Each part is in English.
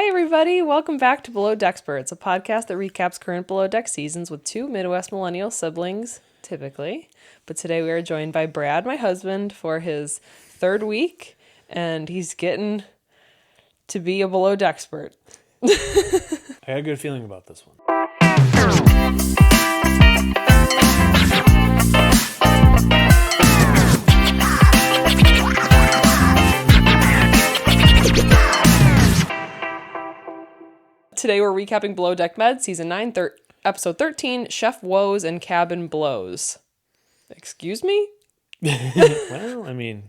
Hi, everybody. Welcome back to Below Dexperts, a podcast that recaps current Below Deck seasons with two Midwest millennial siblings, typically. But today we are joined by Brad, my husband, for his third week, and he's getting to be a Below Dexpert. I got a good feeling about this one. Today we're recapping Below Deck Med, Season 9, Episode 13, Chef Woes and Cabin Blows. Excuse me? Well, I mean...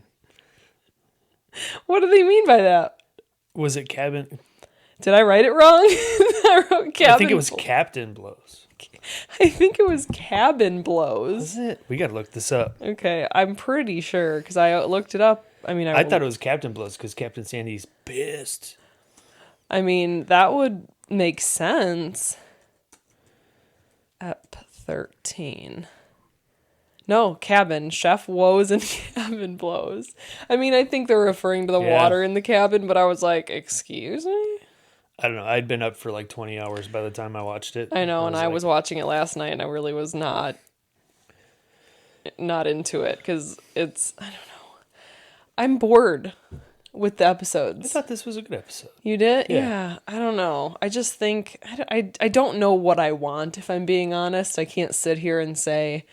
What do they mean by that? Was it cabin? Did I write it wrong? I wrote cabin. I think it was Captain Blows. I think it was Cabin Blows. Was it? We gotta look this up. Okay, I'm pretty sure, because I looked it up. I thought it was Captain Blows, because Captain Sandy's pissed. I mean, that would make sense. Ep 13. No, cabin. Chef Woes and Cabin Blows. I mean, I think they're referring to the water in the cabin, but I was like, excuse me? I don't know. I'd been up for like 20 hours by the time I watched it. I know, and I was watching it last night, and I really was not into it, because it's, I don't know. I'm bored with the episodes. I thought this was a good episode. You did? Yeah. I don't know. I just think, I don't know what I want, if I'm being honest. I can't sit here and say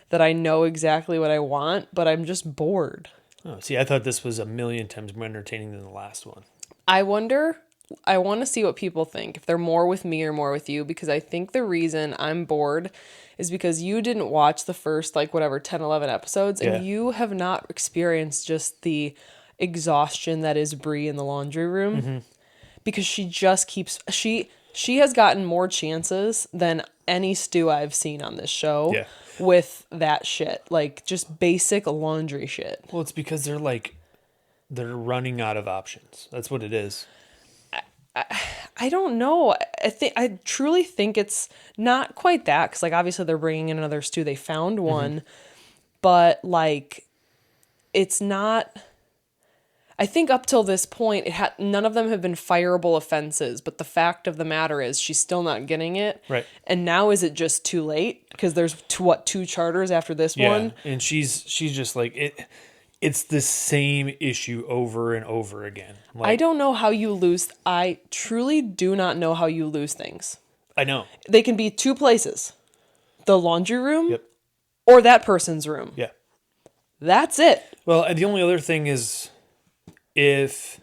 that I know exactly what I want, but I'm just bored. Oh, see, I thought this was a million times more entertaining than the last one. I want to see what people think, if they're more with me or more with you, because I think the reason I'm bored is because you didn't watch the first, 10, 11 episodes, and you have not experienced just the exhaustion that is Bree in the laundry room, because she just keeps, she has gotten more chances than any stew I've seen on this show with that shit, just basic laundry shit. Well, it's because they're running out of options. That's what it is. I don't know. I truly think it's not quite that, because obviously they're bringing in another stew. They found one, but it's not. I think up till this point, none of them have been fireable offenses. But the fact of the matter is, she's still not getting it. Right. And now is it just too late? Because there's two charters after this one. And she's just like it. It's the same issue over and over again. I don't know how you lose. I truly do not know how you lose things. I know. They can be two places: the laundry room, or that person's room. Yeah. That's it. Well, and the only other thing is, if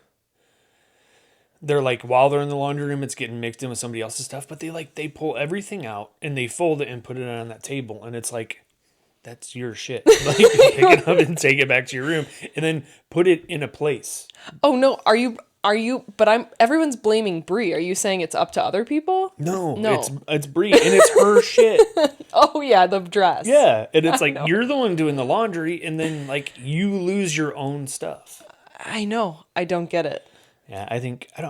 they're while they're in the laundry room, it's getting mixed in with somebody else's stuff, but they pull everything out and they fold it and put it on that table, and it's that's your shit. Pick it up and take it back to your room, and then put it in a place. Oh no, are you? But everyone's blaming Bree. Are you saying it's up to other people? No. It's Bree, and it's her shit. Oh yeah, the dress. Yeah, and it's you're the one doing the laundry, and then you lose your own stuff. I know. I don't get it. Yeah,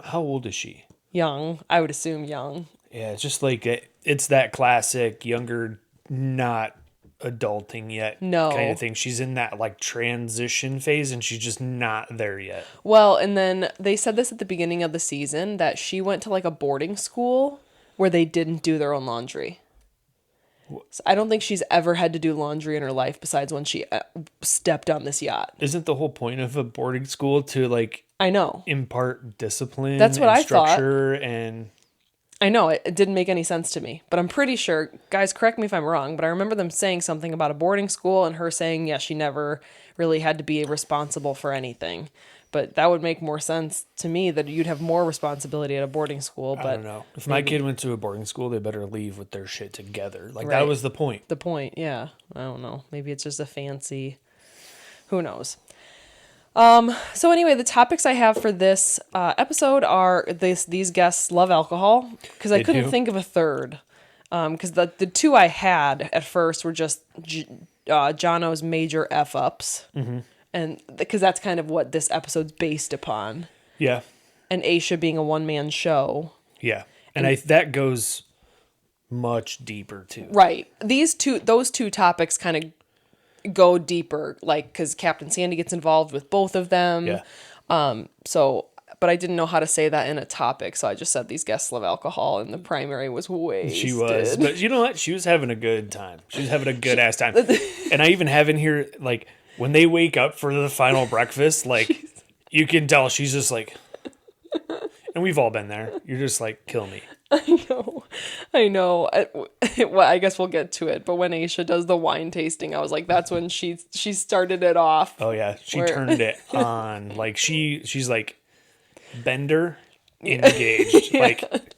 how old is she? Young. I would assume young. Yeah, it's just it's that classic younger, not adulting yet kind of thing. She's in that transition phase, and she's just not there yet. Well, and then they said this at the beginning of the season, that she went to a boarding school where they didn't do their own laundry. So I don't think she's ever had to do laundry in her life besides when she stepped on this yacht. Isn't the whole point of a boarding school to I know, impart discipline? That's what I structure thought. And I know it didn't make any sense to me, but I'm pretty sure, guys, correct me if I'm wrong, but I remember them saying something about a boarding school and her saying, she never really had to be responsible for anything. But that would make more sense to me, that you'd have more responsibility at a boarding school. But I don't know. If my kid went to a boarding school, they better leave with their shit together. Right. That was the point. The point, yeah. I don't know. Maybe it's just a fancy, who knows. So anyway, the topics I have for this episode are these guests love alcohol, because I couldn't think of a third. Because the two I had at first were just Jono's major F-ups. Mm-hmm. And because that's kind of what this episode's based upon. Yeah. And Aesha being a one-man show. Yeah. And that goes much deeper too. Right. Those two topics kind of go deeper, because Captain Sandy gets involved with both of them. Yeah. So but I didn't know how to say that in a topic, so I just said these guests love alcohol, and the primary was wasted. She was, but you know what? She was having a good time. She was having a good ass time. And I even have in here, like, when they wake up for the final breakfast, like, you can tell she's just like, and we've all been there. You're just like, kill me. I know. Well, I guess we'll get to it. But when Aesha does the wine tasting, I was like, that's when she started it off. Oh yeah, she turned it on. Like she's like Bender engaged. Yeah. Like,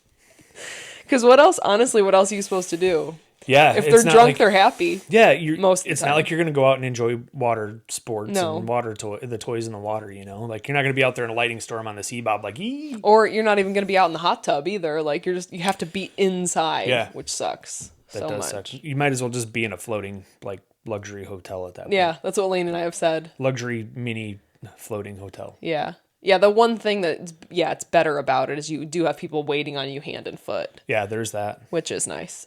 because what else? Honestly, what else are you supposed to do? Yeah, if they're drunk, they're happy. Yeah, it's not like you're gonna go out and enjoy water sports and the toys in the water. You know, like you're not gonna be out there in a lighting storm on the sea bob, like ee. Or you're not even gonna be out in the hot tub either. Like you have to be inside, which sucks. That does suck. You might as well just be in a floating like luxury hotel at that point. Yeah, that's what Lane and I have said. Luxury mini floating hotel. Yeah. Yeah, the one thing that, it's better about it is you do have people waiting on you hand and foot. Yeah, there's that. Which is nice.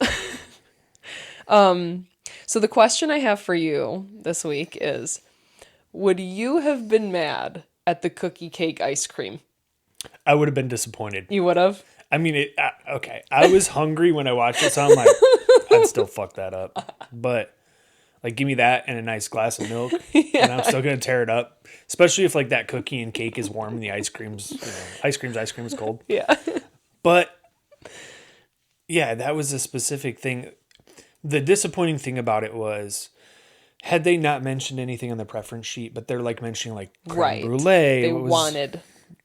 So the question I have for you this week is, would you have been mad at the cookie cake ice cream? I would have been disappointed. You would have? I mean, okay. I was hungry when I watched it, so I'm like, I'd still fuck that up. But, like, give me that and a nice glass of milk, and I'm still going to tear it up. Especially if, like, that cookie and cake is warm and the ice cream's cold. Yeah. But, yeah, that was a specific thing. The disappointing thing about it was, had they not mentioned anything on the preference sheet, but they're like mentioning like creme brulee. They wanted.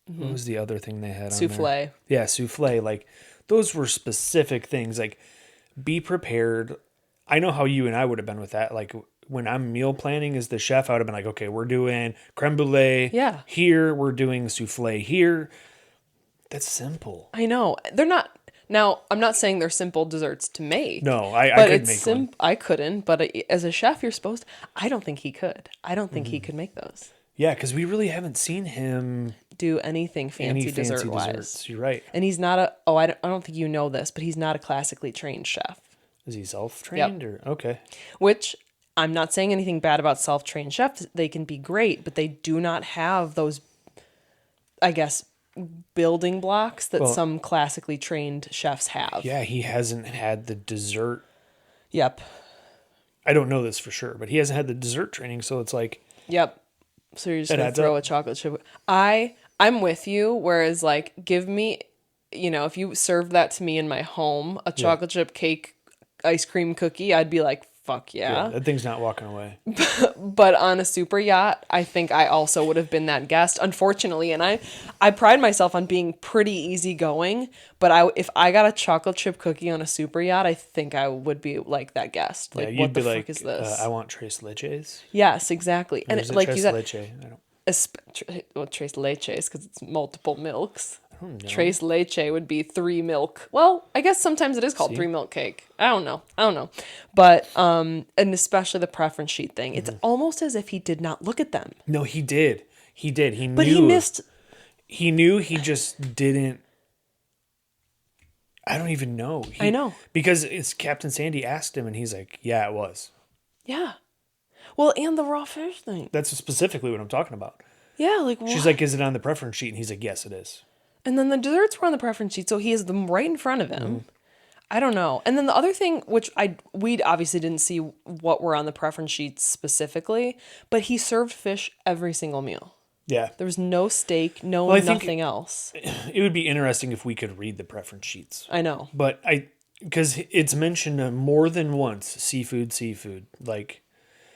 What was the other thing they had souffle. On there? Yeah, souffle. Like those were specific things. Like be prepared. I know how you and I would have been with that. Like when I'm meal planning as the chef, I would have been like, okay, we're doing creme brulee. Yeah. Here, we're doing souffle here. That's simple. I know. They're not. Now, I'm not saying they're simple desserts to make. No, I couldn't make one. I couldn't, but as a chef, you're supposed to. I don't think he could. I don't think he could make those. Yeah, because we really haven't seen him do anything fancy dessert-wise. You're right. And he's not a... Oh, I don't think you know this, but he's not a classically trained chef. Is he self-trained? Yep. Or okay. Which, I'm not saying anything bad about self-trained chefs. They can be great, but they do not have those, I guess, building blocks that some classically trained chefs have. Yeah, he hasn't had the dessert. Yep. I don't know this for sure, but he hasn't had the dessert training, so it's like... Yep. So you're just going to throw a chocolate chip. I'm with you, whereas like give me, if you served that to me in my home, a chocolate chip cake ice cream cookie, I'd be like, fuck yeah. That thing's not walking away. But on a super yacht, I think I also would have been that guest, unfortunately. And I pride myself on being pretty easygoing, but if I got a chocolate chip cookie on a super yacht, I think I would be like that guest. Like, what the fuck is this? I want tres leches. Yes, exactly. Or and like tres you said, leche? I don't... tres leches, because it's multiple milks. Tres leche would be 3 milk. Well, I guess sometimes it is called 3 milk cake. I don't know. But, and especially the preference sheet thing. It's almost as if he did not look at them. No, he did. He knew. But he missed. He knew, he just didn't. I don't even know. I know. Because it's Captain Sandy asked him and he's like, yeah, it was. Yeah. Well, and the raw fish thing. That's specifically what I'm talking about. Yeah, like what? She's like, is it on the preference sheet? And he's like, yes, it is. And then the desserts were on the preference sheet, so he has them right in front of him. I don't know. And then the other thing, which we obviously didn't see what were on the preference sheets specifically, but he served fish every single meal. Yeah. There was no steak, nothing else. It would be interesting if we could read the preference sheets. I know. But because it's mentioned more than once, seafood. Like,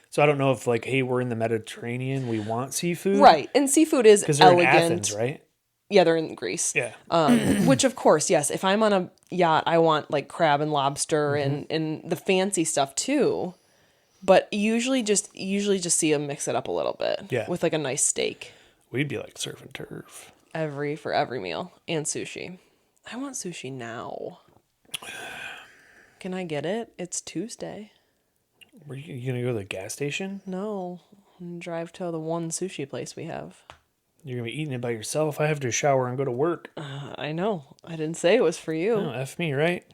so I don't know if like, hey, we're in the Mediterranean, we want seafood. Right. And seafood is elegant. Because they're in Athens, right? Yeah, they're in Greece. Yeah. Which, of course, yes. If I'm on a yacht, I want like crab and lobster and the fancy stuff too. But usually just see them mix it up a little bit. Yeah. With like a nice steak. We'd be like surf and turf. For every meal. And sushi. I want sushi now. Can I get it? It's Tuesday. Were you going to go to the gas station? No. Drive to the one sushi place we have. You're going to be eating it by yourself. I have to shower and go to work. I know. I didn't say it was for you. No, F me, right?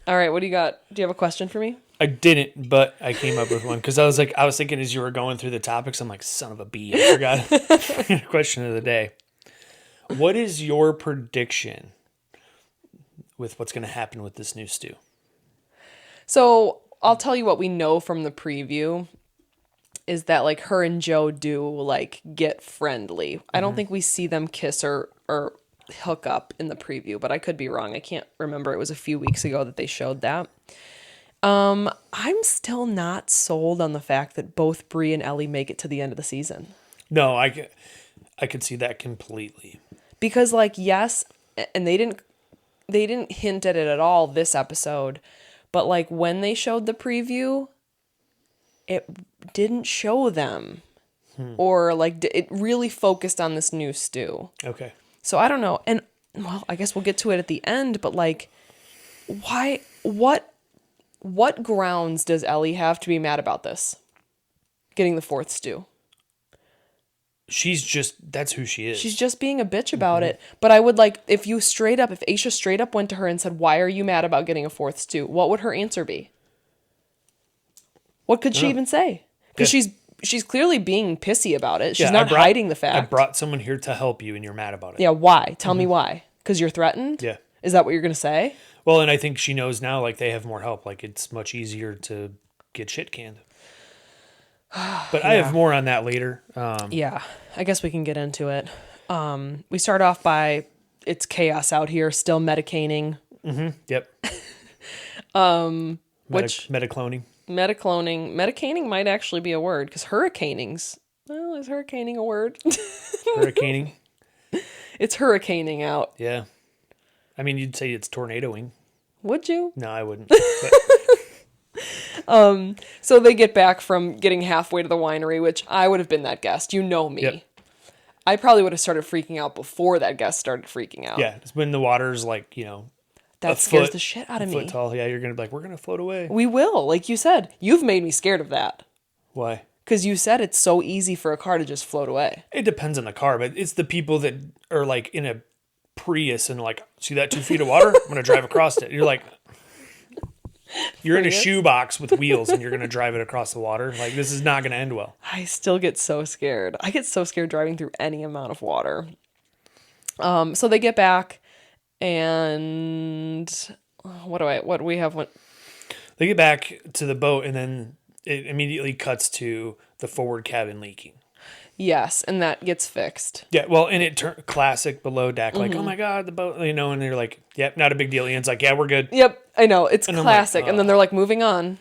All right, what do you got? Do you have a question for me? I didn't, but I came up with one. Because I was thinking as you were going through the topics, I'm like, son of a bee. I forgot. Question of the day. What is your prediction with what's going to happen with this new stew? So I'll tell you what we know from the preview is that like her and Joe do like get friendly. I don't think we see them kiss or hook up in the preview, but I could be wrong. I can't remember. It was a few weeks ago that they showed that. I'm still not sold on the fact that both Bree and Ellie make it to the end of the season. No, I could see that completely. Because like, yes, and they didn't hint at it at all this episode, but like when they showed the preview, it didn't show them. Or like it really focused on this new stew. Okay. So I don't know. And well, I guess we'll get to it at the end, but like why what grounds does Ellie have to be mad about this? Getting the fourth stew. That's who she is. She's just being a bitch about it. But I would like, if Aesha straight up went to her and said, why are you mad about getting a fourth stew? What would her answer be? What could she even say? Because she's clearly being pissy about it. She's not hiding the fact. I brought someone here to help you and you're mad about it. Yeah, why? Tell me why. Because you're threatened? Yeah. Is that what you're going to say? Well, and I think she knows now, like, they have more help. Like, it's much easier to get shit canned. But I have more on that later. Yeah, I guess we can get into it. We start off by, it's chaos out here, still medicating. Mm-hmm. Yep. Metacloning. Medicating might actually be a word, because hurricaning's, well, is hurricaning a word? Hurricaning? It's hurricaning out. Yeah. I mean, you'd say it's tornadoing. Would you? No, I wouldn't. So they get back from getting halfway to the winery, which I would have been that guest. You know me. Yep. I probably would have started freaking out before that guest started freaking out. Yeah, it's when the water's like, that scares the shit out of me. A foot tall. Yeah, you're going to be like, we're going to float away. We will. Like you said, you've made me scared of that. Why? Because you said it's so easy for a car to just float away. It depends on the car, but it's the people that are like in a Prius and like, see that 2 feet of water? I'm going to drive across it. You're like, you're in a shoebox with wheels and you're going to drive it across the water. Like, this is not going to end well. I still get so scared. I get so scared driving through any amount of water. So they get back and what do we have? They get back to the boat and then it immediately cuts to the forward cabin leaking. Yes, and that gets fixed. Yeah, well, and it turned classic below deck, like, oh my God, the boat, and they're like, yep, not a big deal. Ian's like, yeah, we're good. Yep, I know, it's and classic. And then they're like, moving on.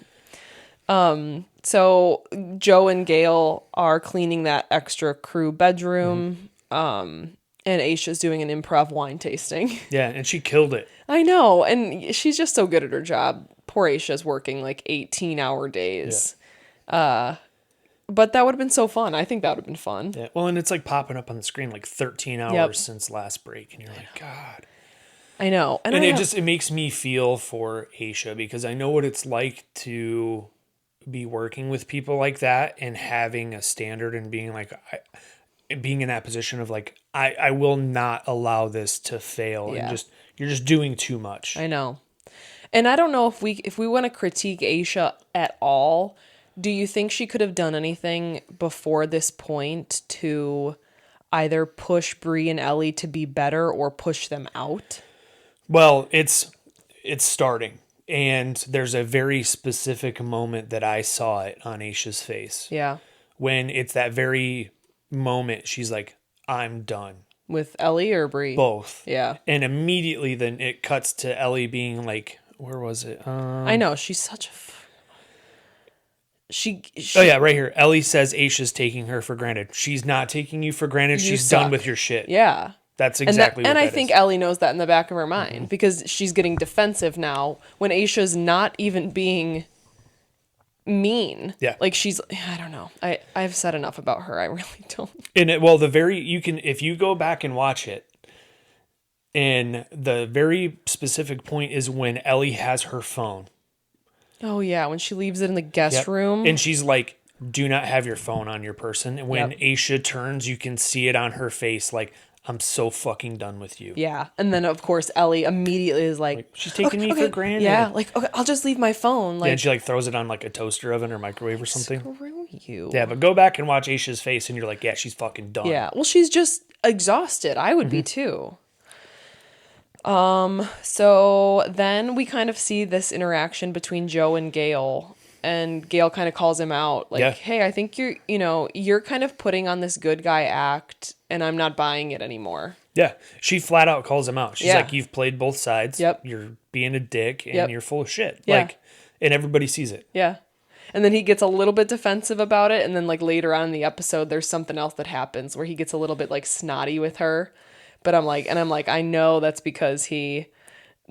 So Joe and Gail are cleaning that extra crew bedroom, and Aisha's doing an improv wine tasting. Yeah, and she killed it. I know, and she's just so good at her job. Poor Aisha's working like 18-hour days. Yeah. But that would have been so fun. I think that would have been fun. Yeah. Well, and it's like popping up on the screen like 13 hours since last break. And you're like, God. I know. And it makes me feel for Aesha because I know what it's like to be working with people like that and having a standard and being like, being in that position of like, I will not allow this to fail. Yeah. And you're just doing too much. I know. And I don't know if we want to critique Aesha at all. Do you think she could have done anything before this point to either push Bree and Ellie to be better or push them out? Well, it's starting. And there's a very specific moment that I saw it on Aisha's face. Yeah. When it's that very moment, she's like, I'm done. With Ellie or Bree? Both. Yeah. And immediately then it cuts to Ellie being like, where was it? I know. She's such a... Oh yeah, right here. Ellie says Aisha's taking her for granted. She's not taking you for granted. She's done with your shit. Yeah. That's exactly what that is. And I think Ellie knows that in the back of her mind because she's getting defensive now when Aisha's not even being mean. Yeah. Like I don't know. I've said enough about her. I really don't. And if you go back and watch it, and the very specific point is when Ellie has her phone. Oh, yeah, when she leaves it in the guest room. And she's like, do not have your phone on your person. And when Aisha turns, you can see it on her face, like, I'm so fucking done with you. Yeah. And then, of course, Ellie immediately is like she's taking me for granted. Yeah, like, okay, I'll just leave my phone. Like, yeah, and she like throws it on like a toaster oven or microwave or something. Screw you. Yeah, but go back and watch Aisha's face and you're like, yeah, she's fucking done. Yeah, well, exhausted. I would be too. So then we kind of see this interaction between Joe and Gail, and Gail kind of calls him out like, hey, I think you're kind of putting on this good guy act and I'm not buying it anymore. Yeah. She flat out calls him out. She's like, you've played both sides. Yep. You're being a dick and you're full of shit. Yeah. Like, and everybody sees it. Yeah. And then he gets a little bit defensive about it. And then like later on in the episode, there's something else that happens where he gets a little bit like snotty with her. But I'm like, I know that's because he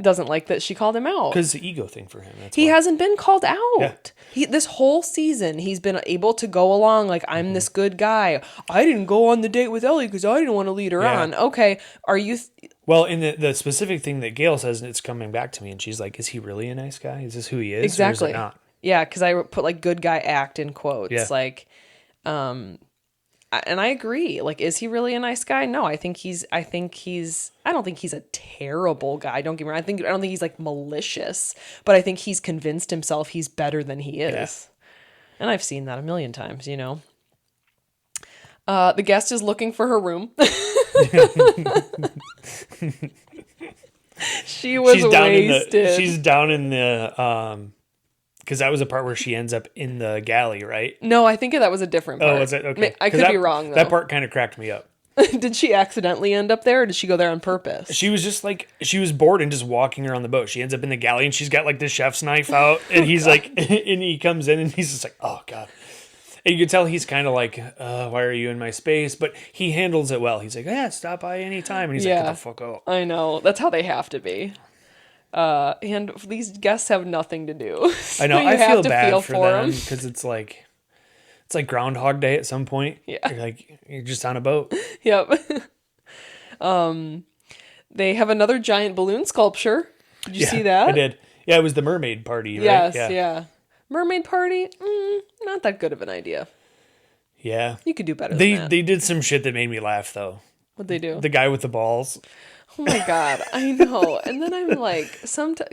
doesn't like that she called him out. Because the ego thing for him. He hasn't been called out. Yeah. This whole season, he's been able to go along like, I'm this good guy. I didn't go on the date with Ellie because I didn't want to lead her on. Okay, are you... Well, in the specific thing that Gail says, and it's coming back to me, and she's like, is he really a nice guy? Is this who he is? Exactly. Or is it not? Yeah, because I put like good guy act in quotes. Yeah. Like, and I agree. Like, is he really a nice guy? No, I don't think he's a terrible guy. Don't get me wrong. I don't think he's like malicious, but I think he's convinced himself he's better than he is. Yeah. And I've seen that a million times, you know. The guest is looking for her room. She's wasted. She's down in the because that was a part where she ends up in the galley, right? No, I think that was a different part. Oh, was it? Okay. I could be wrong, though. That part kind of cracked me up. Did she accidentally end up there, or did she go there on purpose? She was just like, she was bored and just walking around the boat. She ends up in the galley, and she's got like the chef's knife out, and he's like, and he comes in, and he's just like, oh, God. And you can tell he's kind of like, why are you in my space? But he handles it well. He's like, yeah, stop by any time. And he's like, get the fuck out. I know. That's how they have to be. And these guests have nothing to do. So I know. I feel bad for them because it's like Groundhog Day at some point. Yeah. You're just on a boat. Yep. They have another giant balloon sculpture. Did you see that? I did. Yeah, it was the mermaid party, right? Yes, yeah. Mermaid party? Not that good of an idea. Yeah. You could do better than that. They did some shit that made me laugh, though. What'd they do? The guy with the balls. Oh my God, I know. And then I'm like,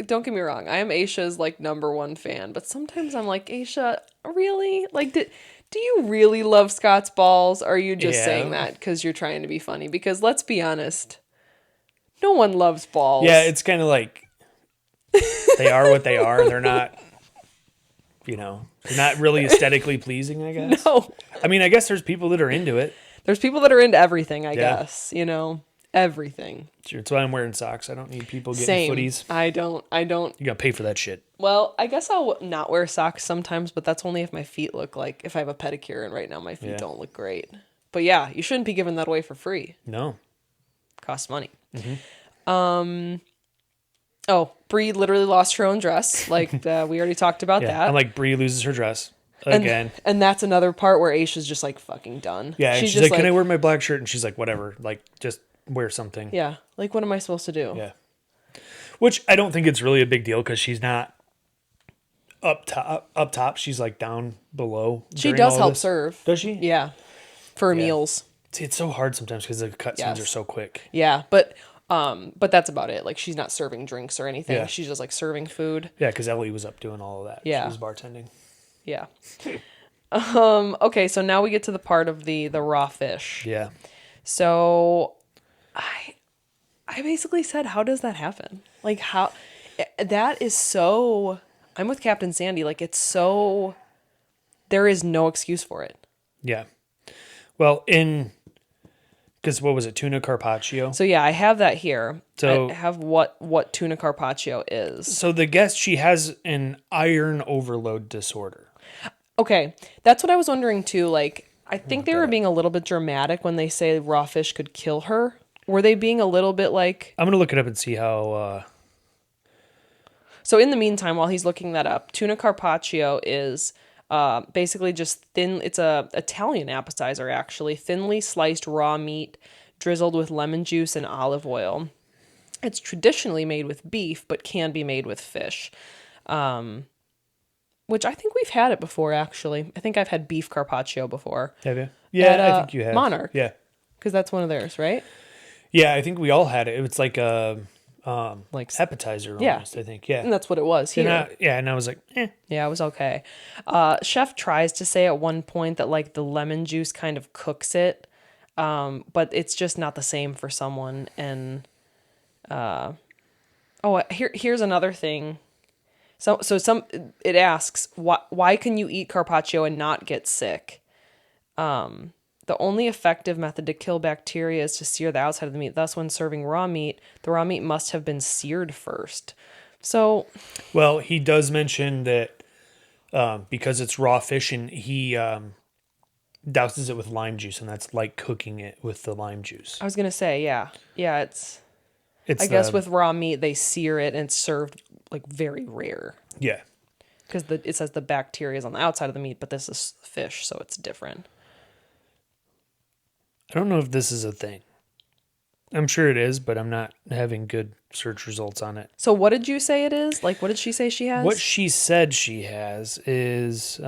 don't get me wrong, I am Aesha's like #1 fan, but sometimes I'm like, Aesha, really? Like, do you really love Scott's balls? Or are you just saying that because you're trying to be funny? Because let's be honest, no one loves balls. Yeah, it's kind of like they are what they are. They're not, they're not really aesthetically pleasing, I guess. No. I mean, I guess there's people that are into it. There's people that are into everything, I guess, everything. Sure, that's why I'm wearing socks. I don't need people getting footies. I don't. You gotta pay for that shit. Well, I guess I'll not wear socks sometimes, but that's only if my feet look like, if I have a pedicure, and right now my feet don't look great. But yeah, you shouldn't be giving that away for free. No. Costs money. Mm-hmm. Oh, Bree literally lost her own dress. Like, we already talked about that. And like Bree loses her dress again. And that's another part where Aisha's just like fucking done. Yeah, and she's just like, can I wear my black shirt? And she's like, whatever. Like, just wear something. Yeah. Like, what am I supposed to do? Yeah. Which I don't think it's really a big deal because she's not up top. She's like down below. She does help serve. Does she? Yeah. For meals. See, it's so hard sometimes because the cutscenes are so quick. Yeah, but that's about it. Like, she's not serving drinks or anything. Yeah. She's just like serving food. Yeah, because Ellie was up doing all of that. Yeah. She was bartending. Yeah. Okay, so now we get to the part of the raw fish. Yeah. So I basically said, how does that happen? Like, how that is so, I'm with Captain Sandy. Like, it's so, there is no excuse for it. Yeah. Well, because what was it? Tuna carpaccio. So yeah, I have that here. So I have what tuna carpaccio is. So the guest, she has an iron overload disorder. Okay. That's what I was wondering too. Like, I think they were being a little bit dramatic when they say raw fish could kill her. Were they being a little bit like... I'm going to look it up and see how... So in the meantime, while he's looking that up, tuna carpaccio is basically just thin... It's a Italian appetizer, actually. Thinly sliced raw meat drizzled with lemon juice and olive oil. It's traditionally made with beef, but can be made with fish. Which I think we've had it before, actually. I think I've had beef carpaccio before. Have you? Yeah, I think you have. Monarch. Yeah. Because that's one of theirs, right? Yeah, I think we all had it. It's like a appetizer almost, I think. Yeah. And that's what it was here. And I was like, eh. Yeah, it was okay. Chef tries to say at one point that like the lemon juice kind of cooks it. But it's just not the same for someone. And here's another thing. So it asks why can you eat carpaccio and not get sick? The only effective method to kill bacteria is to sear the outside of the meat. Thus, when serving raw meat, the raw meat must have been seared first. So, well, he does mention that because it's raw fish, and he douses it with lime juice, and that's like cooking it with the lime juice. I was gonna say, yeah, I guess with raw meat they sear it and it's served like very rare. Yeah, because it says the bacteria is on the outside of the meat, but this is fish, so it's different. I don't know if this is a thing. I'm sure it is, but I'm not having good search results on it. So what did you say it is? Like, what did she say she has? What she said she has is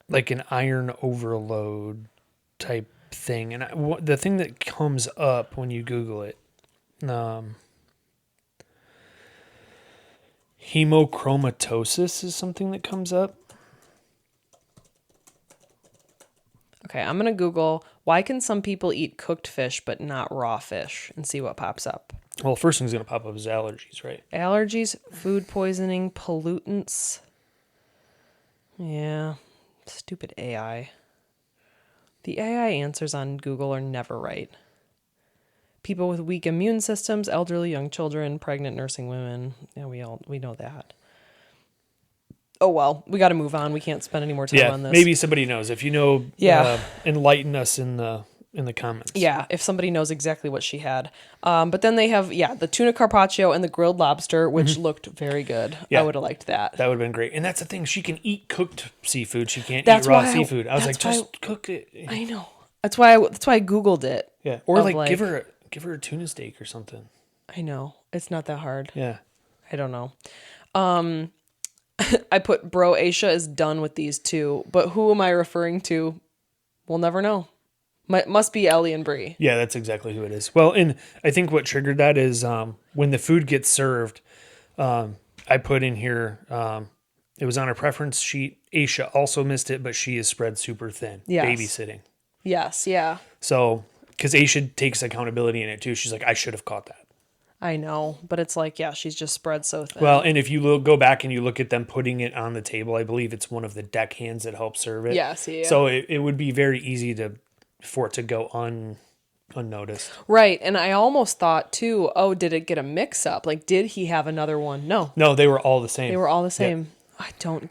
like an iron overload type thing. And the thing that comes up when you Google it, hemochromatosis is something that comes up. Okay, I'm going to Google, why can some people eat cooked fish but not raw fish, and see what pops up. Well, first thing's going to pop up is allergies, right? Allergies, food poisoning, pollutants. Yeah, stupid AI. The AI answers on Google are never right. People with weak immune systems, elderly, young children, pregnant, nursing women. Yeah, we know that. Oh, well, we got to move on. We can't spend any more time on this. Maybe somebody knows. If you know, enlighten us in the comments. Yeah, if somebody knows exactly what she had. But then they have, the tuna carpaccio and the grilled lobster, which looked very good. Yeah. I would have liked that. That would have been great. And that's the thing. She can eat cooked seafood. She can't eat raw seafood. I was like, just cook it. I know. That's why I Googled it. Yeah. Or like give her a tuna steak or something. I know. It's not that hard. Yeah. I don't know. I put, bro, Aesha is done with these two, but who am I referring to? We'll never know. Must be Ellie and Bree. Yeah, that's exactly who it is. Well, and I think what triggered that is when the food gets served, I put in here, it was on a preference sheet. Aesha also missed it, but she is spread super thin. Yes. Babysitting. Yes, yeah. So, because Aesha takes accountability in it too. She's like, I should have caught that. I know, but it's like, she's just spread so thin. Well, and if you go back and you look at them putting it on the table, I believe it's one of the deck hands that helps serve it. Yes, yeah. So it would be very easy for it to go unnoticed. Right, and I almost thought too, did it get a mix-up? Like, did he have another one? No, they were all the same. They were all the same. Yep. I don't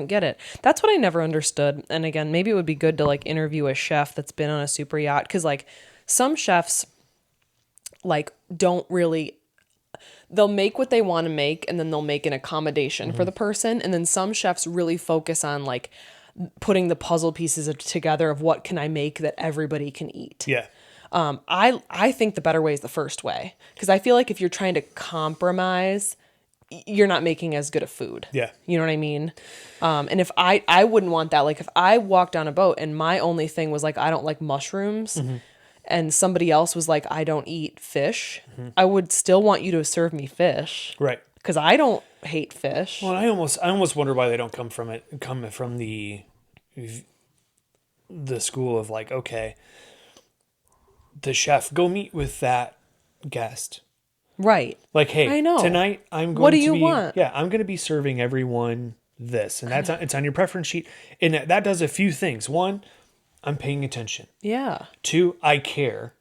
get it. That's what I never understood. And again, maybe it would be good to like interview a chef that's been on a super yacht, because like some chefs like don't really, they'll make what they want to make and then they'll make an accommodation for the person. And then some chefs really focus on like putting the puzzle pieces together of what can I make that everybody can eat. Yeah. I think the better way is the first way, because I feel like if you're trying to compromise, you're not making as good a food. Yeah. You know what I mean? And if I wouldn't want that. Like if I walked on a boat and my only thing was like, I don't like mushrooms, and somebody else was like, I don't eat fish, I would still want you to serve me fish. Right. Because I don't hate fish. Well, I almost wonder why they don't come from the school of like, okay, the chef, go meet with that guest. Right. Like, hey, I know. Tonight I'm going what do you want? Yeah, I'm going to be serving everyone this. And it's on your preference sheet. And that does a few things. One, I'm paying attention. Yeah. 2, I care.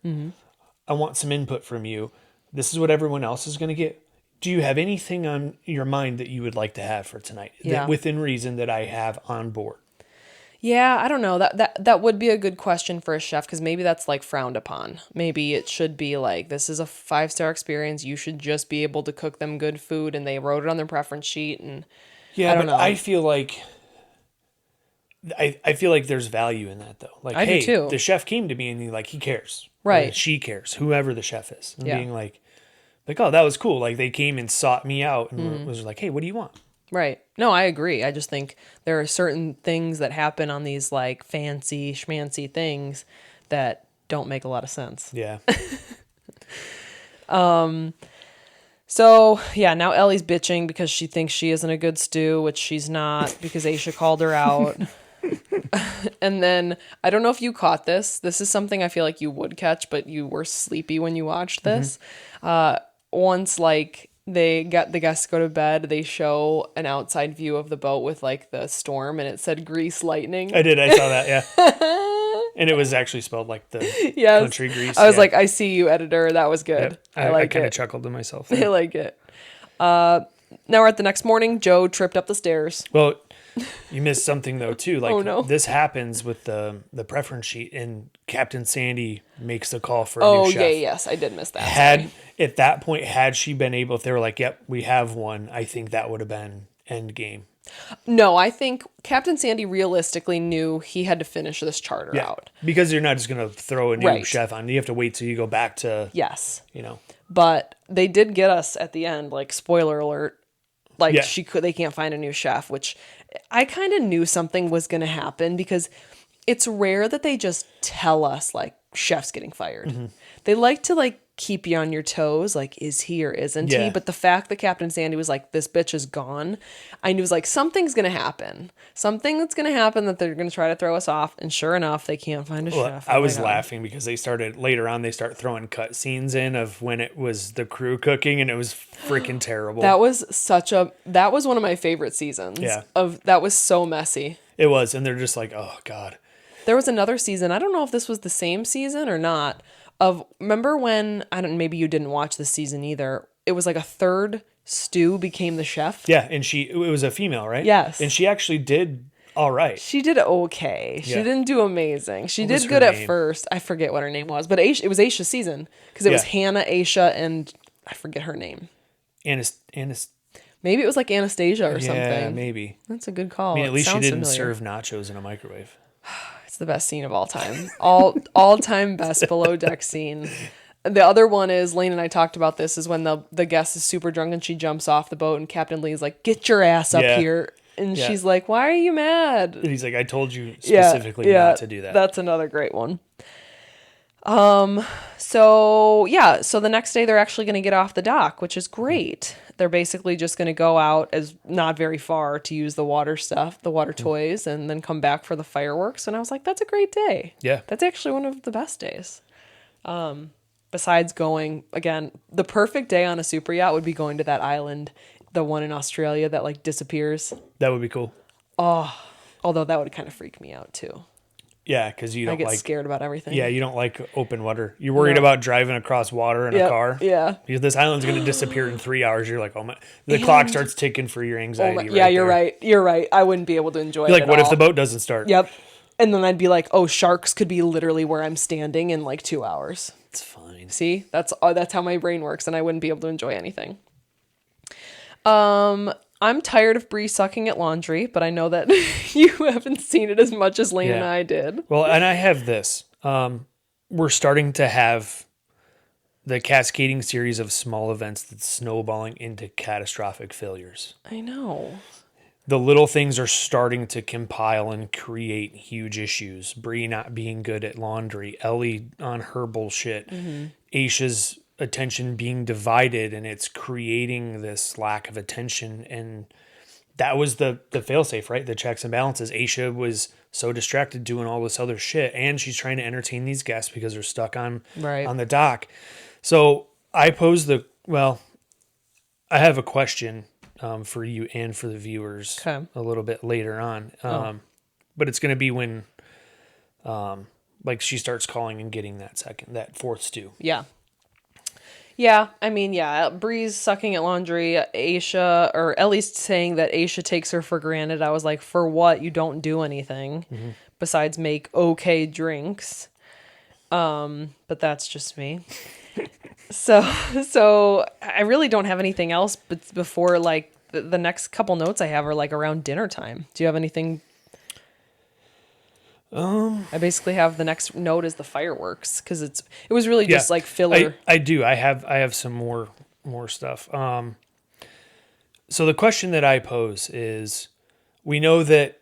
I want some input from you. This is what everyone else is going to get. Do you have anything on your mind that you would like to have for tonight? Yeah. That within reason that I have on board? Yeah, I don't know. That would be a good question for a chef, because maybe that's like frowned upon. Maybe it should be like, this is a 5-star experience. You should just be able to cook them good food, and they wrote it on their preference sheet. And yeah, I don't know. I feel like there's value in that though. Like, I do too. The chef came to me and he cares. Right. Or she cares, whoever the chef is. And being like, oh, that was cool. Like they came and sought me out and was like, hey, what do you want? Right. No, I agree. I just think there are certain things that happen on these like fancy schmancy things that don't make a lot of sense. Yeah. So yeah, now Ellie's bitching because she thinks she isn't a good stew, which she's not, because Aesha called her out. And then I don't know if you caught this. This is something I feel like you would catch, but you were sleepy when you watched this. Once like they got the guests to go to bed, they show an outside view of the boat with like the storm, and it said Grease Lightning. I did. I saw that. Yeah. And it was actually spelled like the country Grease. I was like, I see you, editor. That was good. Yep. I kind of chuckled to myself there. I like it. Now we're at the next morning. Joe tripped up the stairs. Well, you missed something though too. Like Oh, no. this happens with the preference sheet, and Captain Sandy makes the call for a new chef. Yes, I did miss that. At that point, had she been able, if they were like, "Yep, we have one," I think that would have been end game. No, I think Captain Sandy realistically knew he had to finish this charter out. Because you're not just going to throw a new Right. chef on. You have to wait till you go back to, Yes. you know. But they did get us at the end, like spoiler alert. Like Yeah. they can't find a new chef, which I kind of knew something was going to happen because it's rare that they just tell us like chef's getting fired. Mm-hmm. They like to like keep you on your toes, like is he or isn't he? But the fact that Captain Sandy was like, this bitch is gone, I knew it was like something's gonna happen. Something that's gonna happen that they're gonna try to throw us off, and sure enough, they can't find a chef. I was laughing because they start throwing cut scenes in of when it was the crew cooking, and it was freaking terrible. That was one of my favorite seasons. Yeah. That was so messy. It was, and they're just like, oh God. There was another season. I don't know if this was the same season or not. Remember when maybe you didn't watch this season either. It was like a third Stu became the chef. Yeah, and it was a female, right? Yes. And she actually did all right. She did okay. She didn't do amazing. She did good at first. I forget what her name was, but it was Aesha's season because it was Hannah, Aesha, and I forget her name. Maybe it was like Anastasia or something. Yeah, maybe. That's a good call. I mean, at least she didn't familiar. serve nachos in a microwave. It's the best scene of all time. All time best below deck scene. The other one is Lane and I talked about this is when the guest is super drunk and she jumps off the boat and Captain Lee's like, "Get your ass up here." And she's like, "Why are you mad?" And he's like, "I told you specifically not to do that." That's another great one. So the next day they're actually going to get off the dock, which is great. They're basically just going to go out as not very far to use the water stuff, the water toys, and then come back for the fireworks. And I was like, that's a great day. Yeah. That's actually one of the best days. Besides going, again, the perfect day on a super yacht would be going to that island, the one in Australia that like disappears. That would be cool. Oh, although that would kind of freak me out too. Yeah, because you don't I get scared about everything. Yeah, you don't like open water. You're worried about driving across water in a car. Yeah. Because this island's going to disappear in 3 hours. You're like, oh my. The clock starts ticking for your anxiety. You're right. You're right. I wouldn't be able to enjoy it. You're like, what if the boat doesn't start? Yep. And then I'd be like, oh, sharks could be literally where I'm standing in like 2 hours. It's fine. See, that's how my brain works, and I wouldn't be able to enjoy anything. I'm tired of Bree sucking at laundry, but I know that you haven't seen it as much as Lane and I did. Well, and I have this. We're starting to have the cascading series of small events that's snowballing into catastrophic failures. I know. The little things are starting to compile and create huge issues. Bree not being good at laundry, Ellie on her bullshit, Aisha's attention being divided, and it's creating this lack of attention. And that was the failsafe, right? The checks and balances. Aisha was so distracted doing all this other shit, and she's trying to entertain these guests because they're stuck on the dock. So I have a question for you and for the viewers a little bit later on. But it's going to be when like she starts calling and getting that fourth stew. Yeah. Yeah, I mean, Bree's sucking at laundry, Aisha, or at least saying that Aisha takes her for granted. I was like, for what? You don't do anything besides make okay drinks. But that's just me. So I really don't have anything else but before like the next couple notes I have are like around dinner time. Do you have anything? I basically have the next note is the fireworks because it was really just like filler. I do. I have some more stuff. So the question that I pose is, we know that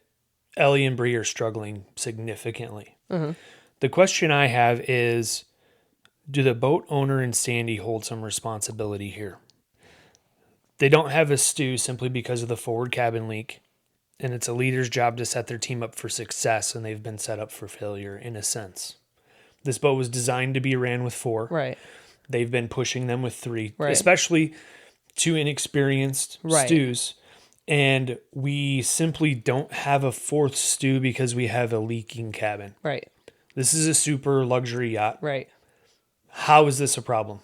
Ellie and Bree are struggling significantly. The question I have is, do the boat owner and Sandy hold some responsibility here? They don't have a stew simply because of the forward cabin leak. And it's a leader's job to set their team up for success, and they've been set up for failure in a sense. This boat was designed to be ran with 4. Right. They've been pushing them with 3, Right. especially to inexperienced stews. And we simply don't have a 4th stew because we have a leaking cabin. Right. This is a super luxury yacht. Right. How is this a problem?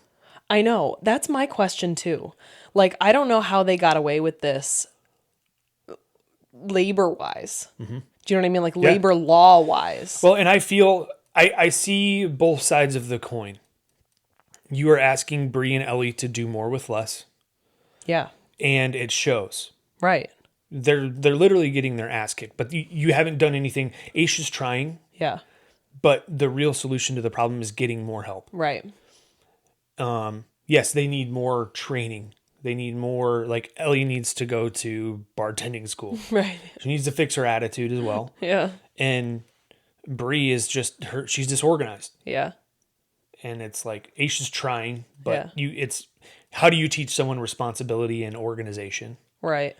I know. That's my question too. Like, I don't know how they got away with this labor-wise. Mm-hmm. Do you know what I mean? Like, labor law-wise. Well, and I feel, I see both sides of the coin. You are asking Bree and Ellie to do more with less. Yeah. And it shows. Right. They're literally getting their ass kicked, but you haven't done anything. Aisha's trying. Yeah. But the real solution to the problem is getting more help. Right. Yes, they need more training. They need more, like Ellie needs to go to bartending school. Right. She needs to fix her attitude as well. Yeah. And Bree is just she's disorganized. Yeah. And it's like Aisha's trying, but it's how do you teach someone responsibility and organization? Right.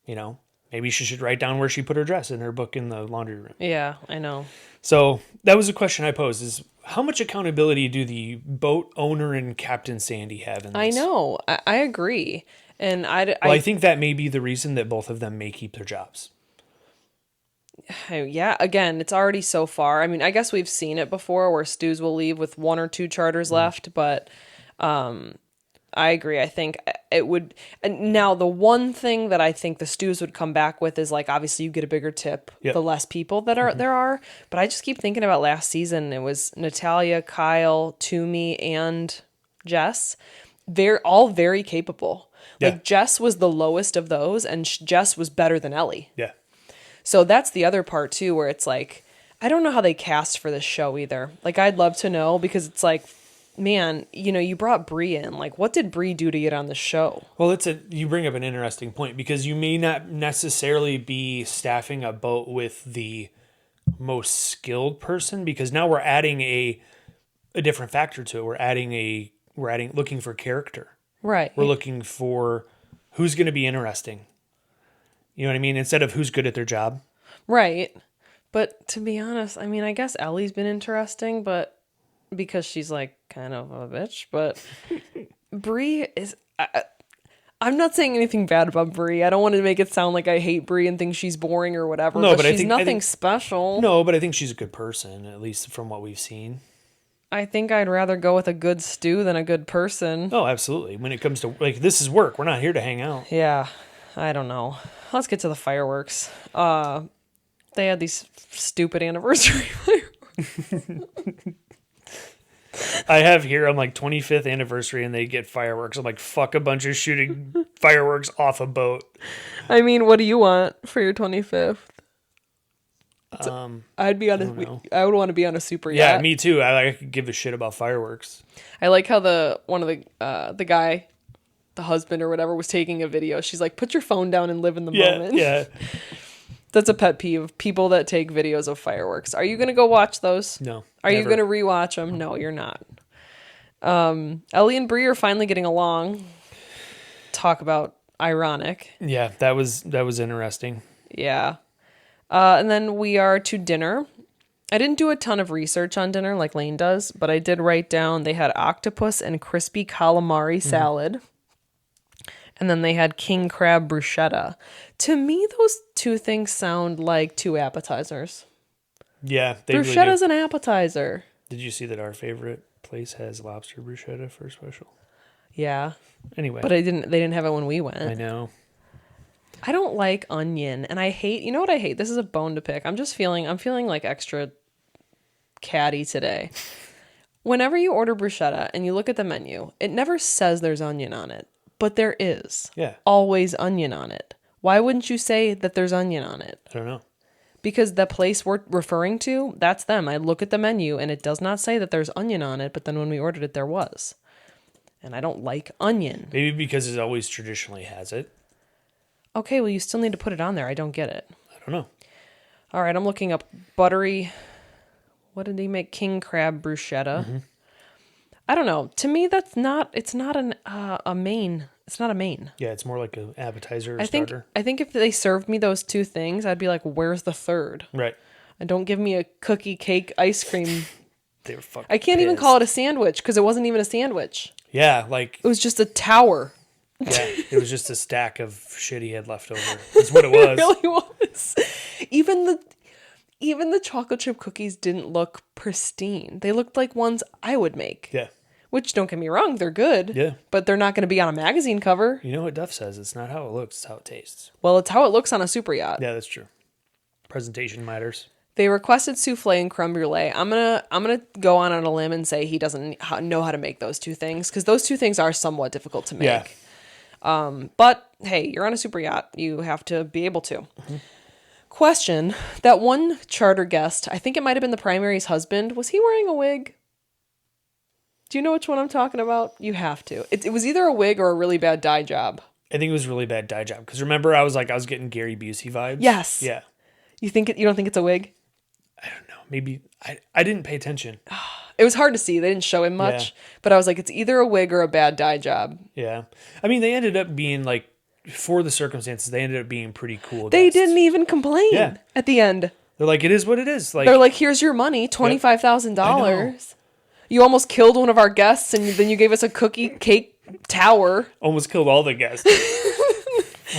You know, maybe she should write down where she put her dress in her book in the laundry room. Yeah, I know. So that was a question I posed: is how much accountability do the boat owner and Captain Sandy have in this? I know. I agree, and I think that may be the reason that both of them may keep their jobs. Yeah, again, it's already so far. I mean, I guess we've seen it before where stews will leave with 1 or 2 charters left, but I agree. I think it would. And now, the one thing that I think the stews would come back with is, like, obviously you get a bigger tip the less people that are there are. But I just keep thinking about last season. It was Natalia, Kyle, Toomey, and Jess. They're all very capable. Like, Jess was the lowest of those, and Jess was better than Ellie. Yeah. So that's the other part too, where it's like, I don't know how they cast for this show either. Like, I'd love to know, because it's like, man, you know, you brought Bree in. Like, what did Bree do to get on the show? Well, you bring up an interesting point, because you may not necessarily be staffing a boat with the most skilled person, because now we're adding a different factor to it. We're adding looking for character. Right. We're looking for who's going to be interesting. You know what I mean? Instead of who's good at their job. Right. But to be honest, I mean, I guess Ellie's been interesting, but because she's like kind of a bitch, but Bree is, I'm not saying anything bad about Bree. I don't want to make it sound like I hate Bree and think she's boring or whatever. No, but she's nothing special. No, but I think she's a good person, at least from what we've seen. I think I'd rather go with a good stew than a good person. Oh, absolutely. When it comes to, like, this is work. We're not here to hang out. Yeah. I don't know. Let's get to the fireworks. They had these stupid anniversary fireworks. I have here on like 25th anniversary, and they get fireworks. I'm like, fuck a bunch of shooting fireworks off a boat. I mean, what do you want for your 25th? I'd be on I would want to be on a super yacht. Yeah, me too. I could give a shit about fireworks. I like how the guy, the husband or whatever, was taking a video. She's like, put your phone down and live in the moment. Yeah. That's a pet peeve. People that take videos of fireworks. Are you going to go watch those? No. Are you going to rewatch them? No, you're not. Ellie and Bree are finally getting along. Talk about ironic. Yeah, that was interesting. Yeah. And then we are to dinner. I didn't do a ton of research on dinner like Lane does, but I did write down they had octopus and crispy calamari salad. And then they had king crab bruschetta. To me, those two things sound like 2 appetizers. Yeah. Bruschetta's an appetizer. Did you see that our favorite place has lobster bruschetta for special? Yeah. Anyway. But they didn't have it when we went. I know. I don't like onion, and I hate, you know what I hate? This is a bone to pick. I'm feeling like extra catty today. Whenever you order bruschetta and you look at the menu, it never says there's onion on it. But there is always onion on it. Why wouldn't you say that there's onion on it? I don't know. Because the place we're referring to, that's them. I look at the menu and it does not say that there's onion on it, but then when we ordered it, there was. And I don't like onion. Maybe because it always traditionally has it. Okay, well, you still need to put it on there. I don't get it. I don't know. All right, I'm looking up buttery. What did he make? King crab bruschetta. Mm-hmm. I don't know. To me, it's not a main. It's not a main. Yeah, it's more like an appetizer or starter. I think if they served me those two things, I'd be like, where's the third? Right. And don't give me a cookie, cake, ice cream. They were fucking I can't even pissed. call it a sandwich because it wasn't even a sandwich. Yeah, like... It was just a tower. Yeah, it was just a stack of shit he had left over. That's what it was. It really was. Even the chocolate chip cookies didn't look pristine. They looked like ones I would make. Yeah. Which, don't get me wrong, they're good. Yeah. But they're not going to be on a magazine cover. You know what Duff says? It's not how it looks, it's how it tastes. Well, it's how it looks on a super yacht. Yeah, that's true. Presentation matters. They requested souffle and creme brulee. I'm gonna go on a limb and say he doesn't know how to make those two things because those two things are somewhat difficult to make. Yeah. But hey, you're on a super yacht. You have to be able to. Mm-hmm. Question: that one charter guest, I think it might have been the primary's husband. Was he wearing a wig? Do you know which one I'm talking about? You have to. It was either a wig or a really bad dye job. I think it was a really bad dye job because remember I was getting Gary Busey vibes. Yes. Yeah. You don't think it's a wig? I don't know. Maybe I didn't pay attention. It was hard to see. They didn't show him much, but I was like, it's either a wig or a bad dye job. Yeah. I mean, they ended up being like, for the circumstances, they ended up being pretty cool. They guests. didn't even complain at the end. They're like, it is what it is. Like, they're like, here's your money, $25,000. You almost killed one of our guests, and then you gave us a cookie cake tower. Almost killed all the guests.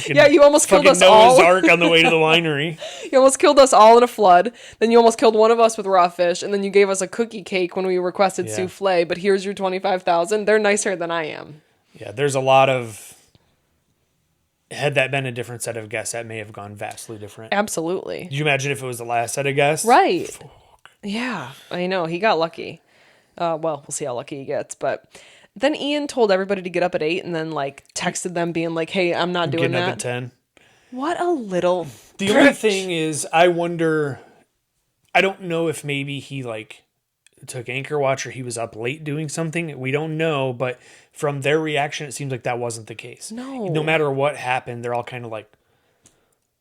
Yeah, you almost killed us all. Noah's Ark on the way to the winery. You almost killed us all in a flood. Then you almost killed one of us with raw fish, and then you gave us a cookie cake when we requested souffle. But here's your $25,000. They're nicer than I am. Yeah, there's a lot of. Had that been a different set of guests, that may have gone vastly different. Absolutely. Did you imagine if it was the last set of guests? Right. Fuck. Yeah, I know. He got lucky. Well, we'll see how lucky he gets, but. Then Ian told everybody to get up at 8 and then like texted them being like, hey, I'm not doing that. Getting up at 10. What a little The only thing is, I wonder, I don't know if maybe he like took anchor watch or he was up late doing something. We don't know, but from their reaction, it seems like that wasn't the case. No matter what happened, they're all kind of like,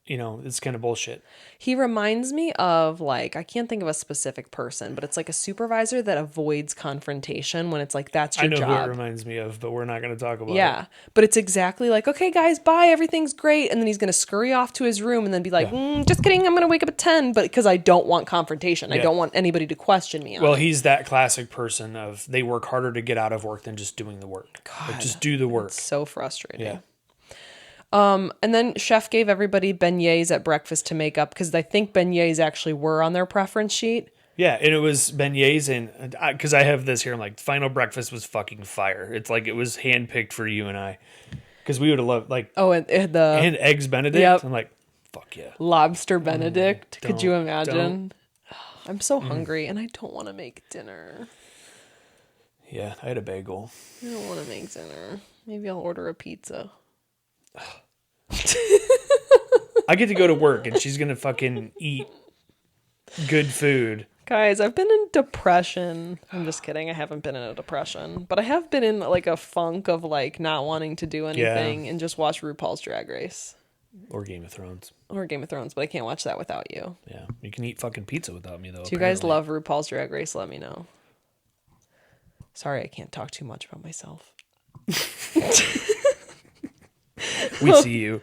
it's kind of bullshit. He reminds me of like, I can't think of a specific person, but it's like a supervisor that avoids confrontation when it's like, that's your job. I know who it reminds me of, but we're not going to talk about it. Yeah, but it's exactly like, okay, guys, bye, everything's great. And then he's going to scurry off to his room and then be like, just kidding, I'm going to wake up at 10, but because I don't want confrontation. I don't want anybody to question me on it. He's that classic person of they work harder to get out of work than just doing the work. God, like, just do the work. It's so frustrating. Yeah. And then Chef gave everybody beignets at breakfast to make up because I think beignets actually were on their preference sheet. Yeah, and it was beignets and because I have this here, I'm like, final breakfast was fucking fire. It's like it was handpicked for you and I because we would have loved like and eggs Benedict. Yep. I'm like, fuck yeah, lobster Benedict. Could you imagine? I'm so hungry and I don't want to make dinner. Yeah, I had a bagel. I don't want to make dinner. Maybe I'll order a pizza. I get to go to work and she's gonna fucking eat good food. Guys, I've been in depression. I'm just kidding. I haven't been in a depression, but I have been in like a funk of like not wanting to do anything and just watch RuPaul's Drag Race or Game of Thrones. But I can't watch that without you. Yeah, you can eat fucking pizza without me though. Do you guys love RuPaul's Drag Race? Let me know. Sorry, I can't talk too much about myself. We see you.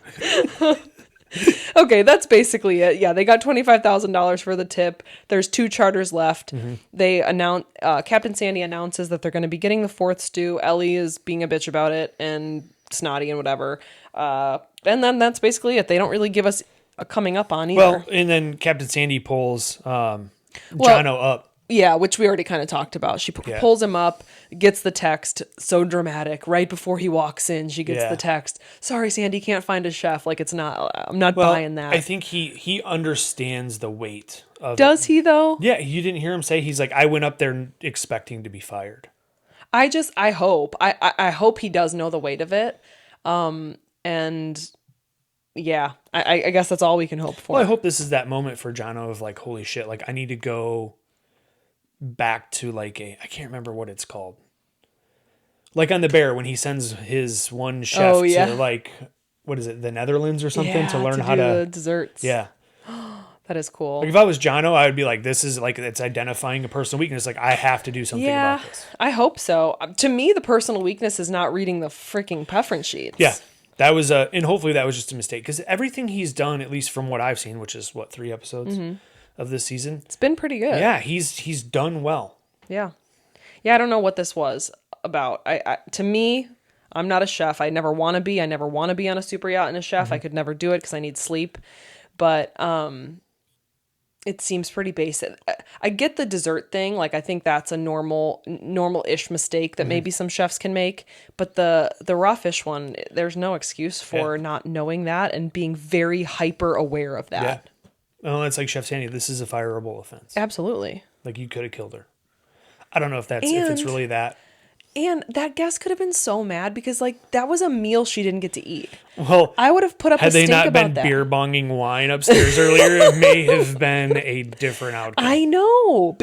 Okay, that's basically it. Yeah, they got $25,000 for the tip. There's 2 charters left. Mm-hmm. They Captain Sandy announces that they're going to be getting the 4th stew. Ellie is being a bitch about it and snotty and whatever. And then that's basically it. They don't really give us a coming up on either. Well, and then Captain Sandy pulls Jono up. Yeah, which we already kind of talked about. She pulls him up, gets the text, so dramatic. Right before he walks in, she gets the text. Sorry, Sandy, can't find a chef. Like, I'm not buying that. I think he understands the weight of Does he, though? Yeah, you didn't hear him say, he's like, I went up there expecting to be fired. I hope. I hope he does know the weight of it. And... yeah, I guess that's all we can hope for. Well, I hope this is that moment for Jono of like, holy shit, like I need to go back to like I can't remember what it's called. Like on The Bear when he sends his one chef to like, what is it, the Netherlands or something to learn how to desserts. Yeah. That is cool. Like if I was Jono, I would be like, this is like, it's identifying a personal weakness. Like I have to do something about this. I hope so. To me, the personal weakness is not reading the freaking preference sheets. Yeah. That was and hopefully that was just a mistake, because everything he's done, at least from what I've seen, which is 3 episodes of this season, it's been pretty good. Yeah, he's done well. Yeah, I don't know what this was about. I to me, I'm not a chef. I never want to be. I never want to be on a super yacht and a chef. I could never do it because I need sleep. But it seems pretty basic. I get the dessert thing. Like I think that's a normal-ish mistake that maybe some chefs can make. But the raw fish one, there's no excuse for not knowing that and being very hyper aware of that. Yeah. Well, it's like Chef Sandy. This is a fireable offense. Absolutely. Like you could have killed her. I don't know if it's really that. And that guest could have been so mad because, like, that was a meal she didn't get to eat. Well, I would have put up a stink about that. Had they not been beer bonging wine upstairs earlier, it may have been a different outcome. I know.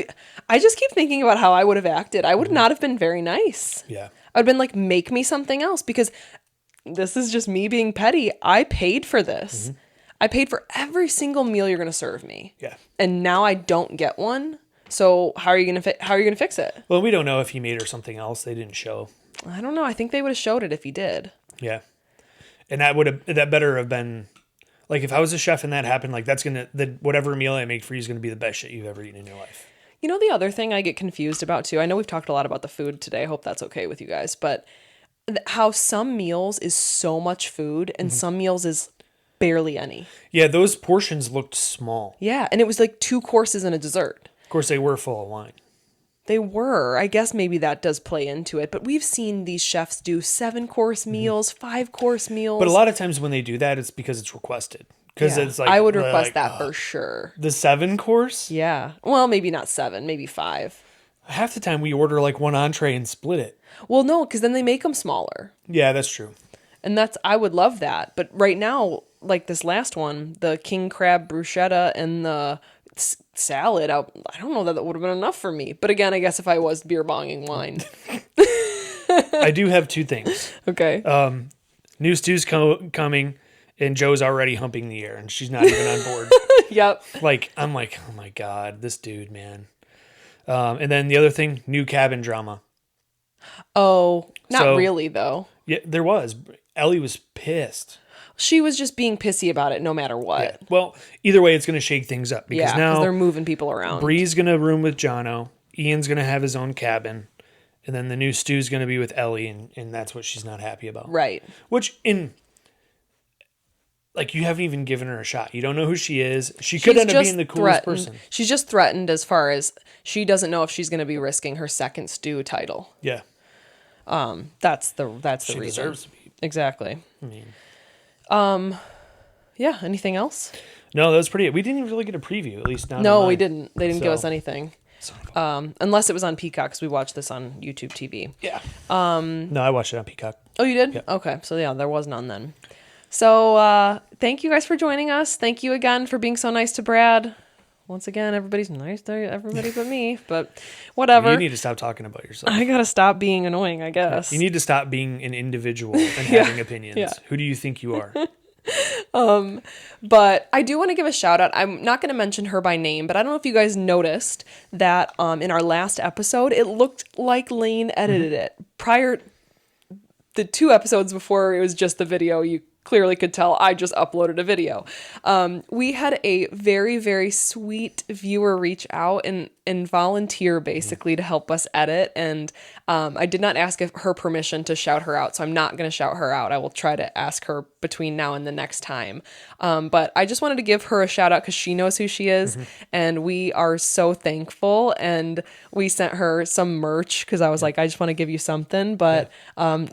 I just keep thinking about how I would have acted. I would not have been very nice. Yeah. I would have been like, make me something else, because this is just me being petty. I paid for this. I paid for every single meal you're going to serve me. Yeah. And now I don't get one. So how are you going to fix it? Well, we don't know if he made her something else. They didn't show. I don't know. I think they would have showed it if he did. Yeah. And that better have been, like, if I was a chef and that happened, like, whatever meal I make for you is going to be the best shit you've ever eaten in your life. You know, the other thing I get confused about too, I know we've talked a lot about the food today. I hope that's okay with you guys, but how some meals is so much food and some meals is barely any. Yeah. Those portions looked small. Yeah. And it was like 2 courses and a dessert. Of course, they were full of wine. They were. I guess maybe that does play into it. But we've seen these chefs do 7-course meals, 5-course meals. But a lot of times when they do that, it's because it's requested. Because it's like, I would request that for sure. The 7-course? Yeah. Well, maybe not 7, maybe 5. Half the time we order like one entree and split it. Well, no, because then they make them smaller. Yeah, that's true. And I would love that. But right now, like this last one, the king crab bruschetta and the salad, I don't know that would have been enough for me. But again, I guess if I was beer bonging wine. I do have 2 things. Okay. New stew's coming, and Joe's already humping the air, and she's not even on board. Yep. Like, I'm like, oh my God, this dude, man. And then the other thing, new cabin drama. Oh, not really, though. Yeah, there was. Ellie was pissed. She was just being pissy about it no matter what. Yeah. Well, either way, it's going to shake things up. Because now they're moving people around. Bree's going to room with Jono. Ian's going to have his own cabin. And then the new stew's going to be with Ellie, and that's what she's not happy about. Right. Which, like, you haven't even given her a shot. You don't know who she is. She could end up being the coolest person. She's just threatened as far as she doesn't know if she's going to be risking her second stew title. Yeah. That's the reason. She deserves to be. Exactly. I mean... yeah, anything else? No, that was pretty... We didn't even really get a preview, at least not No, online. we didn't. They didn't give us anything. Unless it was on Peacock, because we watched this on YouTube TV. Yeah. No, I watched it on Peacock. Oh, you did? Yeah. Okay, so yeah, there was none then. So, thank you guys for joining us. Thank you again for being so nice to Brad. Once again, everybody's nice to everybody but me, but whatever. You need to stop talking about yourself. I gotta stop being annoying, I guess. You need to stop being an individual and having opinions. Yeah. Who do you think you are? But I do want to give a shout out. I'm not going to mention her by name, but I don't know if you guys noticed that in our last episode, it looked like Lane edited it. Prior, the 2 episodes before it was just the video, you clearly could tell I just uploaded a video. We had a very, very sweet viewer reach out and volunteer basically to help us edit. And I did not ask her permission to shout her out, so I'm not going to shout her out. I will try to ask her between now and the next time. But I just wanted to give her a shout out because she knows who she is. And we are so thankful. And we sent her some merch because I was like, I just want to give you something. But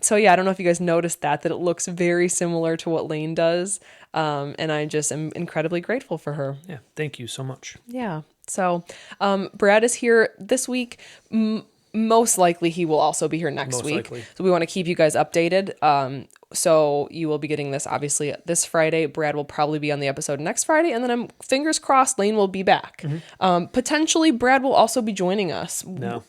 so yeah, I don't know if you guys noticed that it looks very similar to what Lane does. And I just am incredibly grateful for her. Yeah. Thank you so much. Yeah. So Brad is here this week. Most likely he will also be here next week. Likely. So we want to keep you guys updated. So you will be getting this obviously this Friday. Brad will probably be on the episode next Friday, and then I'm fingers crossed Lane will be back. Potentially Brad will also be joining us. No.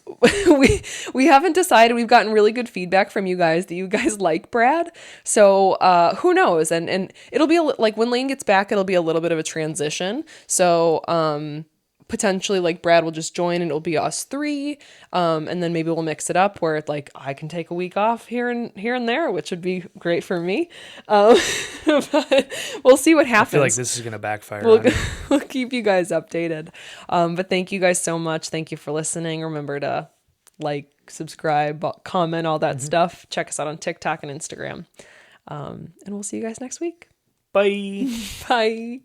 we haven't decided. We've gotten really good feedback from you guys that you guys like Brad. So who knows? And it'll be like when Lane gets back, it'll be a little bit of a transition. So potentially like Brad will just join and it'll be us three. And then maybe we'll mix it up where like I can take a week off here and there, which would be great for me. But we'll see what happens. I feel like this is going to backfire on me. We'll keep you guys updated. But thank you guys so much. Thank you for listening. Remember to like, subscribe, comment, all that stuff. Check us out on TikTok and Instagram. And we'll see you guys next week. Bye. Bye.